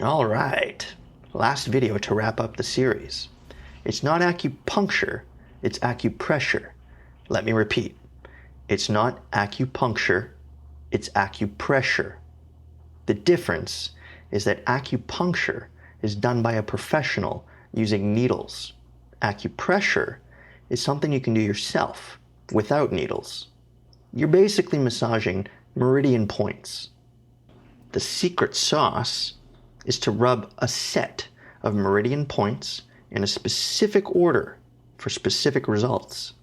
All right, last video to wrap up the series. It's not acupuncture, it's acupressure. Let me repeat. It's not acupuncture, it's acupressure. The difference is that acupuncture is done by a professional using needles. Acupressure is something you can do yourself without needles. You're basically massaging meridian points. The secret sauce is to rub a set of meridian points in a specific order for specific results.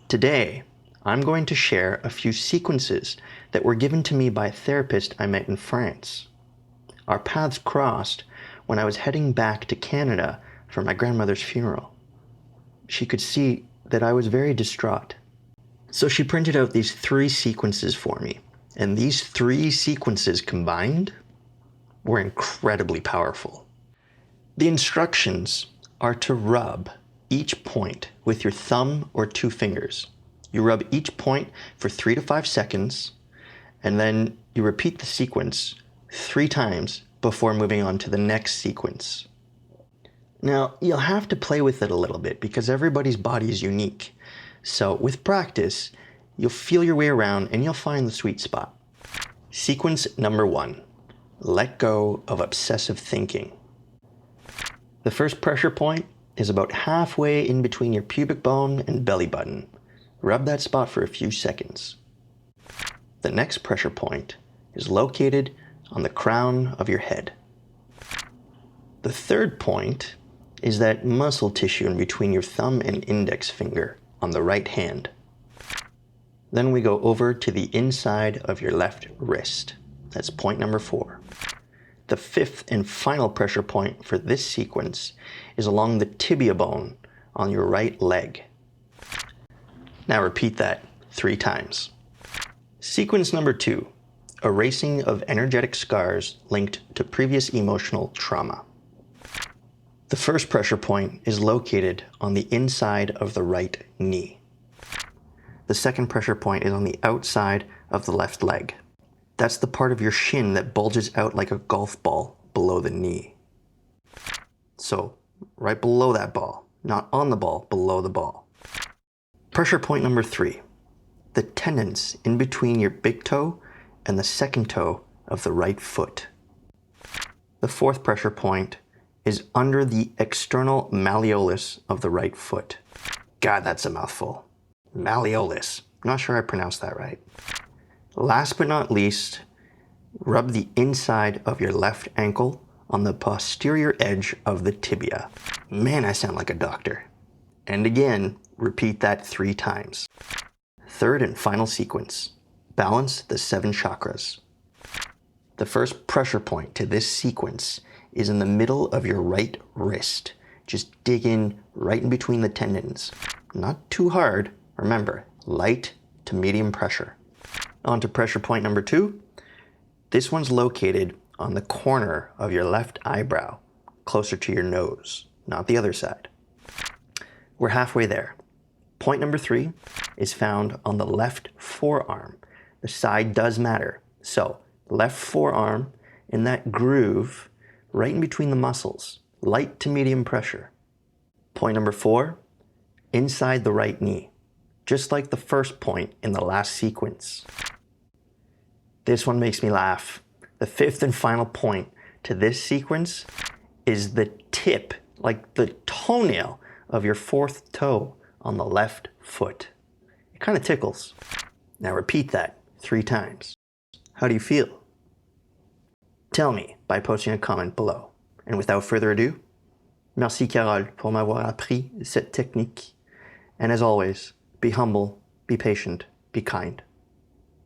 Today, I'm going to share a few sequences that were given to me by a therapist I met in France. Our paths crossed when I was heading back to Canada for my grandmother's funeral. She could see that I was very distraught. So she printed out these 3 sequences for me, and these 3 sequences combined were incredibly powerful. The instructions are to rub each point with your thumb or 2 fingers. You rub each point for 3 to 5 seconds, and then you repeat the sequence 3 times before moving on to the next sequence. Now, you'll have to play with it a little bit because everybody's body is unique. So with practice, you'll feel your way around and you'll find the sweet spot. Sequence number 1. Let go of obsessive thinking. The first pressure point is about halfway in between your pubic bone and belly button. Rub that spot for a few seconds. The next pressure point is located on the crown of your head. The third point is that muscle tissue in between your thumb and index finger on the right hand. Then we go over to the inside of your left wrist. That's point number 4. The 5th and final pressure point for this sequence is along the tibia bone on your right leg. Now repeat that 3 times. Sequence number 2, erasing of energetic scars linked to previous emotional trauma. The first pressure point is located on the inside of the right knee. The second pressure point is on the outside of the left leg. That's the part of your shin that bulges out like a golf ball below the knee. So, right below that ball, not on the ball, below the ball. Pressure point number 3, the tendons in between your big toe and the second toe of the right foot. The 4th pressure point is under the external malleolus of the right foot. God, that's a mouthful. Malleolus. Not sure I pronounced that right. Last but not least, rub the inside of your left ankle on the posterior edge of the tibia. Man, I sound like a doctor. And again, repeat that 3 times. Third and final sequence, balance the 7 chakras. The first pressure point to this sequence is in the middle of your right wrist. Just dig in right in between the tendons. Not too hard. Remember, light to medium pressure. On to pressure point number 2. This one's located on the corner of your left eyebrow, closer to your nose, not the other side. We're halfway there. Point number 3 is found on the left forearm. The side does matter. So, left forearm in that groove right in between the muscles, light to medium pressure. Point number 4, inside the right knee, just like the first point in the last sequence. This one makes me laugh. The 5th and final point to this sequence is the tip, like the toenail of your 4th toe on the left foot. It kind of tickles. Now repeat that 3 times. How do you feel? Tell me by posting a comment below. And without further ado, merci Carole pour m'avoir appris cette technique. And as always, be humble, be patient, be kind.